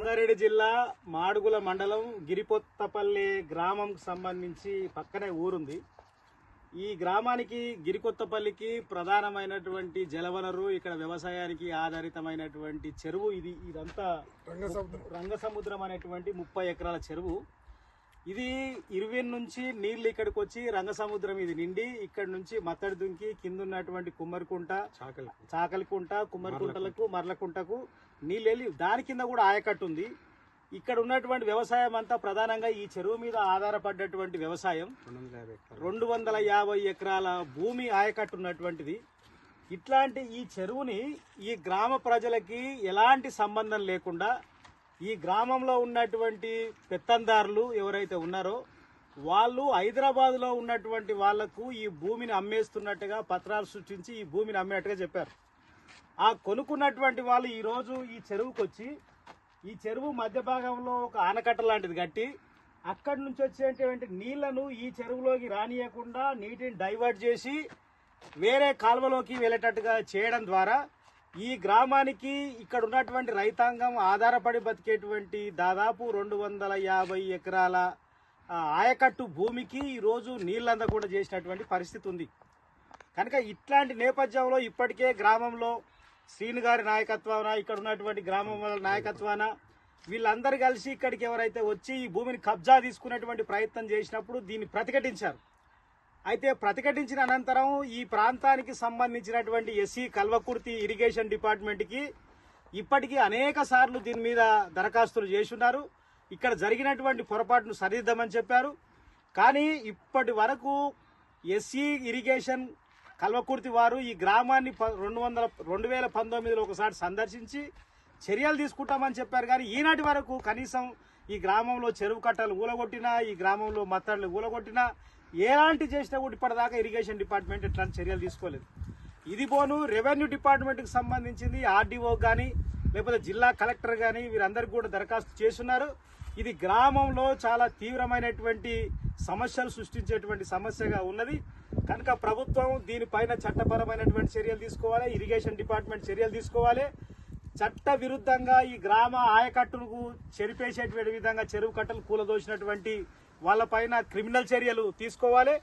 రంగారెడ్డి జిల్లా మాడుగుల మండలం గిరికొత్తపల్లి గ్రామంకు సంబంధించి పక్కనే ఊరుంది. ఈ గ్రామానికి గిరికొత్తపల్లికి ప్రధానమైనటువంటి జలవనరు, ఇక్కడ వ్యవసాయానికి ఆధారితమైనటువంటి చెరువు ఇదంతా రంగసముద్రం అనేటువంటి 30 ఎకరాల చెరువు. ఇది ఇరువెన్ నుంచి నీళ్లు ఇక్కడికి వచ్చి రంగసముద్రం ఇది నిండి ఇక్కడ నుంచి మత్తడి దుంకి కింద ఉన్నటువంటి కుమ్మరికుంట, చాకలికుంట, కుమ్మరికుంటలకు, మర్లకుంటకు నీళ్ళు వెళ్ళి దాని కింద కూడా ఆయకట్టు ఉంది. ఇక్కడ ఉన్నటువంటి వ్యవసాయం అంతా ప్రధానంగా ఈ చెరువు మీద ఆధారపడ్డటువంటి వ్యవసాయం. 250 ఎకరాల భూమి ఆయకట్టు ఉన్నటువంటిది. ఇట్లాంటి ఈ చెరువుని ఈ గ్రామ ప్రజలకి ఎలాంటి సంబంధం లేకుండా ఈ గ్రామంలో ఉన్నటువంటి పెత్తందారులు ఎవరైతే ఉన్నారో వాళ్ళు హైదరాబాద్లో ఉన్నటువంటి వాళ్లకు ఈ భూమిని అమ్మేస్తున్నట్టుగా పత్రాలు సృష్టించి ఈ భూమిని అమ్మేట్టుగా చెప్పారు. ఆ కొనుక్కున్నటువంటి వాళ్ళు ఈరోజు ఈ చెరువుకు వచ్చి ఈ చెరువు మధ్య భాగంలో ఒక ఆనకట్ట లాంటిది కట్టి అక్కడి నుంచి వచ్చేటువంటి నీళ్లను ఈ చెరువులోకి రానియకుండా నీటిని డైవర్ట్ చేసి వేరే కాలువలోకి వెళ్ళేటట్టుగా చేయడం ద్వారా ఈ గ్రామానికి ఇక్కడ ఉన్నటువంటి రైతాంగం ఆధారపడి బతికేటువంటి దాదాపు 250 ఎకరాల ఆయకట్టు భూమికి ఈరోజు నీళ్ళందకుండా చేసినటువంటి పరిస్థితి ఉంది. కనుక ఇట్లాంటి నేపథ్యంలో ఇప్పటికే గ్రామంలో శ్రీను గారి నాయకత్వాన, ఇక్కడ ఉన్నటువంటి గ్రామం వాళ్ళ నాయకత్వాన వీళ్ళందరూ కలిసి ఇక్కడికి ఎవరైతే వచ్చి ఈ భూమిని కబ్జా తీసుకునేటువంటి ప్రయత్నం చేసినప్పుడు దీన్ని ప్రతిఘటించారు. అయితే ప్రతిఘటించిన అనంతరం ఈ ప్రాంతానికి సంబంధించినటువంటి ఎస్సీ కల్వకుర్తి ఇరిగేషన్ డిపార్ట్మెంట్కి ఇప్పటికీ అనేక సార్లు దీని మీద దరఖాస్తులు చేసున్నారు. ఇక్కడ జరిగినటువంటి పొరపాటును సరిదిద్దామని చెప్పారు. కానీ ఇప్పటి వరకు ఎస్సీ ఇరిగేషన్ కల్వకుర్తి వారు ఈ గ్రామాన్ని 2019లో ఒకసారి సందర్శించి చర్యలు తీసుకుంటామని చెప్పారు. కానీ ఈనాటి వరకు కనీసం ఈ గ్రామంలో చెరువు కట్టలు ఊలగొట్టినా, ఈ గ్రామంలో మత్తళ్ళు ఊలగొట్టినా, ఎలాంటి చేసినా కూడా ఇప్పటిదాకా ఇరిగేషన్ డిపార్ట్మెంట్ ఇట్లాంటి చర్యలు తీసుకోలేదు. ఇది పోను రెవెన్యూ డిపార్ట్మెంట్కి సంబంధించింది ఆర్డీఓ కానీ లేకపోతే జిల్లా కలెక్టర్ కానీ వీరందరికీ కూడా దరఖాస్తు చేస్తున్నారు. ఇది గ్రామంలో చాలా తీవ్రమైనటువంటి సమస్యలు సృష్టించేటువంటి సమస్యగా ఉన్నది. కనుక ప్రభుత్వం దీనిపైన చట్టపరమైనటువంటి చర్యలు తీసుకోవాలి, ఇరిగేషన్ డిపార్ట్మెంట్ చర్యలు తీసుకోవాలి. చట్ట విరుద్ధంగా ఈ గ్రామ ఆయకట్టుకు చెరిపేసేటువంటి విధంగా చెరువు కట్టలు కూలదోసినటువంటి వాళ్ళపైన క్రిమినల్ చర్యలు తీసుకోవాలి.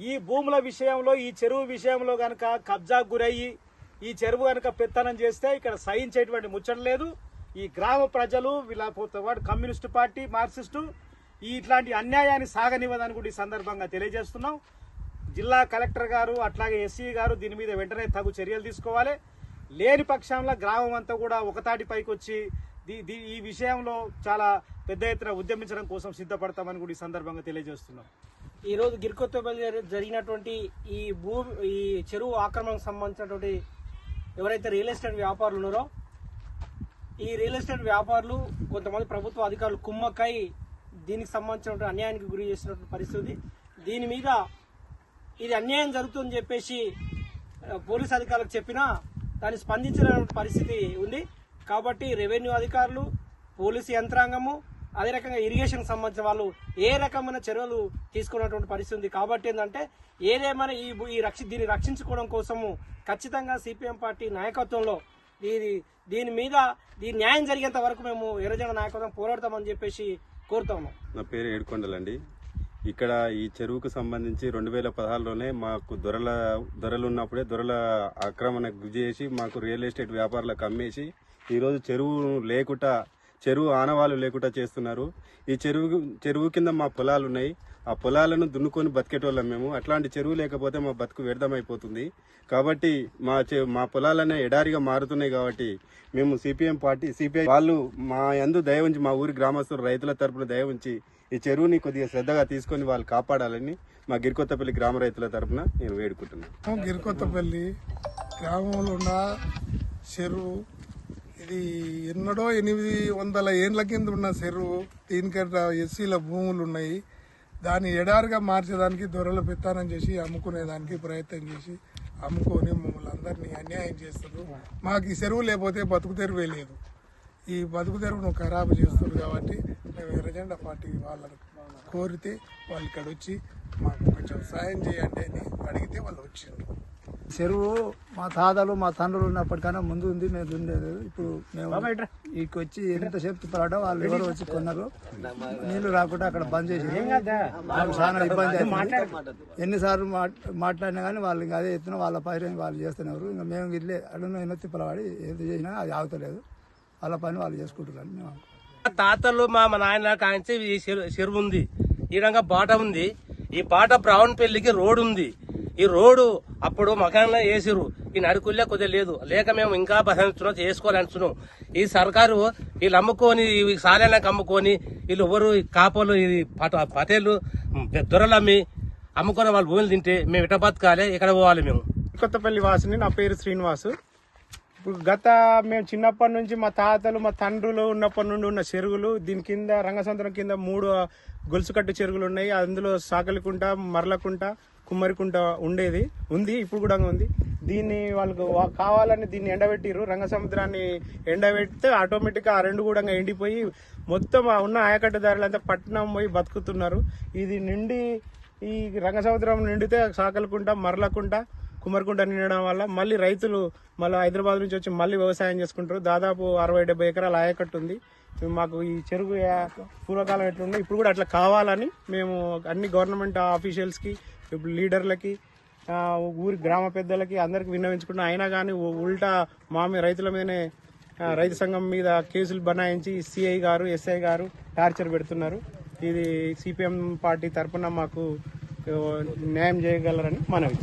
ఈ భూముల విషయంలో, ఈ చెరువు విషయంలో కనుక కబ్జాకు గురయ్యి ఈ చెరువు కనుక పెత్తనం చేస్తే ఇక్కడ సహించేటువంటి ముచ్చట లేదు. ఈ గ్రామ ప్రజలు వీళ్ళ కమ్యూనిస్టు పార్టీ, మార్క్సిస్టు ఇట్లాంటి అన్యాయాన్ని సాగనివ్వదని కూడా ఈ సందర్భంగా తెలియజేస్తున్నాం. జిల్లా కలెక్టర్ గారు అట్లాగే ఎస్సీ గారు దీని మీద వెంటనే తగు చర్యలు తీసుకోవాలి. లేని పక్షంలో గ్రామం అంతా కూడా ఒకతాటిపైకి వచ్చి ఈ విషయంలో చాలా పెద్ద ఎత్తున ఉద్యమించడం కోసం సిద్ధపడతామని కూడా ఈ సందర్భంగా తెలియజేస్తున్నాం. ఈరోజు గిరికొత్తపల్లి జరిగినటువంటి ఈ చెరువు ఆక్రమణకు సంబంధించినటువంటి ఎవరైతే రియల్ ఎస్టేట్ వ్యాపారులు ఉన్నారో ఈ రియల్ ఎస్టేట్ వ్యాపారులు కొంతమంది ప్రభుత్వ అధికారులు కుమ్మక్కై దీనికి సంబంధించినటువంటి అన్యాయానికి గురి చేసినటువంటి పరిస్థితి. దీని మీద ఇది అన్యాయం జరుగుతుందని చెప్పేసి పోలీసు అధికారులకు చెప్పినా దాన్ని స్పందించిన పరిస్థితి ఉంది. కాబట్టి రెవెన్యూ అధికారులు, పోలీసు యంత్రాంగము, అదే రకంగా ఇరిగేషన్ సంబంధించిన వాళ్ళు ఏ రకమైన చర్యలు తీసుకున్నటువంటి పరిస్థితి ఉంది. కాబట్టి ఏంటంటే ఏదేమైనా దీన్ని రక్షించుకోవడం కోసము ఖచ్చితంగా సిపిఎం పార్టీ నాయకత్వంలో దీని మీద న్యాయం జరిగేంత వరకు మేము ఎర్రజెండా నాయకత్వం పోరాడతామని చెప్పేసి కోరుతా ఉన్నాం. నా పేరు ఏడుకొండలండి. ఇక్కడ ఈ చెరువుకు సంబంధించి 2016లోనే మాకు దొరలు ఉన్నప్పుడే దొరల ఆక్రమణకు గురి చేసి మాకు రియల్ ఎస్టేట్ వ్యాపారులకు అమ్మేసి ఈరోజు చెరువు ఆనవాళ్ళు లేకుండా చేస్తున్నారు. ఈ చెరువు కింద మా పొలాలు ఉన్నాయి. ఆ పొలాలను దున్నుకొని బతికేటోళ్ళం మేము. అట్లాంటి చెరువు లేకపోతే మా బతుకు వ్యర్థమైపోతుంది. కాబట్టి మా పొలాలనే ఎడారిగా మారుతున్నాయి. కాబట్టి మేము సిపిఐ వాళ్ళు మా యందు దయ ఉంచి, మా ఊరి గ్రామస్తులు రైతుల తరపున దయ ఉంచి ఈ చెరువుని కొద్దిగా శ్రద్ధగా తీసుకొని వాళ్ళు కాపాడాలని మా గిరికొత్తపల్లి గ్రామ రైతుల తరపున నేను వేడుకుంటున్నాను. గిరికొత్తపల్లి గ్రామంలో ఉన్న చెరువు ఇది ఎన్నడో 800 ఏండ్ల కింద ఉన్న చెరువు. దీనికంటే ఎస్సీల భూములు ఉన్నాయి. దాన్ని ఎడారిగా మార్చేదానికి దొరలు పెత్తానం చేసి అమ్ముకునేదానికి ప్రయత్నం చేసి అమ్ముకొని మమ్మల్ని అందరినీ అన్యాయం చేస్తారు. మాకు ఈ చెరువు లేకపోతే బతుకు తెరువే లేదు. ఈ బతుకు తెరువును ఖరాబు చేస్తారు. కాబట్టి మేము ఎర్రజెండా పార్టీ వాళ్ళని కోరితే వాళ్ళు ఇక్కడ వచ్చి మాకు కొంచెం సాయం చేయండి అని అడిగితే వాళ్ళు వచ్చిండ్రు. చెరువు మా తాతలు మా తండ్రులు ఉన్నప్పటికన్నా ముందు ఉంది, మేము దున్నేది. ఇప్పుడు మేము ఇక్కడికి వచ్చి ఎంతసేపు పడడం వాళ్ళు ఎవరు వచ్చి కొన్నారు. నీళ్లు రాకుండా అక్కడ బంద్ చేసి మాకు చాలా ఇబ్బంది అవుతుంది. ఎన్నిసార్లు మాట్లాడినా కానీ వాళ్ళు ఇంకా అదే ఎత్తున వాళ్ళ పైన వాళ్ళు చేస్తున్నారు. ఇంకా మేము ఇల్లే అడుగున ఎన్నో తిప్పలవాడి ఏది చేసినా అది ఆగుతలేదు. వాళ్ళ పని వాళ్ళు చేసుకుంటున్నారు. మేము తాతలు మా నాయన కాంచి ఈ చెరువు ఉంది, ఈ విధంగా బాట ఉంది. ఈ బాట బ్రావన్పల్లికి రోడ్ ఉంది. ఈ రోడ్డు అప్పుడు మకాన్లో వేసిరు, ఈ నడుకుల్లే కొద్దిగా లేదు, లేక మేము ఇంకా బసంచున్నాం చేసుకోవాలంటున్నాం. ఈ సర్కారు వీళ్ళు అమ్ముకొని సాలైనాక అమ్ముకొని వీళ్ళు ఎవరు కాపోలు పటేళ్ళు దొరలమ్మి అమ్ముకొని వాళ్ళు భూములు తింటే మేము ఇట బతకాలి, ఇక్కడ పోవాలి. మేము కొత్తపల్లి వాసిని, నా పేరు శ్రీనివాసు. ఇప్పుడు మేము చిన్నప్పటి నుంచి మా తాతలు మా తండ్రులు ఉన్నప్పటి నుండి ఉన్న చెరువులు, దీని కింద రంగసముద్రం కింద 3 గొలుసుకట్టు చెరువులు ఉన్నాయి. అందులో సాకలికుంట, మర్లకుంట, కుమ్మరికుంట ఉంది, ఇప్పుడు కూడా ఉంది. దీన్ని వాళ్ళకు కావాలని దీన్ని ఎండబెట్టిరు. రంగసముద్రాన్ని ఎండబెడితే ఆటోమేటిక్గా ఆ 2 కూడా ఎండిపోయి మొత్తం ఉన్న ఆయకట్టుదారులంతా పట్టణం పోయి బతుకుతున్నారు. ఇది నిండి ఈ రంగసముద్రం నిండితే సాకలికుంట, మర్లకుంట, కుమ్మరికుంట నిండడం వల్ల మళ్ళీ రైతులు మళ్ళీ హైదరాబాద్ నుంచి వచ్చి మళ్ళీ వ్యవసాయం చేసుకుంటారు. దాదాపు 60-70 ఎకరాల ఆయకట్టు ఉంది. మాకు ఈ చెరువు పూర్వకాలం ఎట్లుండే ఇప్పుడు కూడా అట్లా కావాలని మేము అన్ని గవర్నమెంట్ ఆఫీషియల్స్కి, ఇప్పుడు లీడర్లకి, ఊరి గ్రామ పెద్దలకి అందరికి విన్నవించుకుంటున్నాం. అయినా కానీ ఉల్టా రైతుల మీదనే రైతు సంఘం మీద కేసులు బనాయించి సిఐ గారు, ఎస్ఐ గారు టార్చర్ పెడుతున్నారు. ఇది సిపిఎం పార్టీ తరఫున మాకు న్యాయం చేయగలరని మనవి.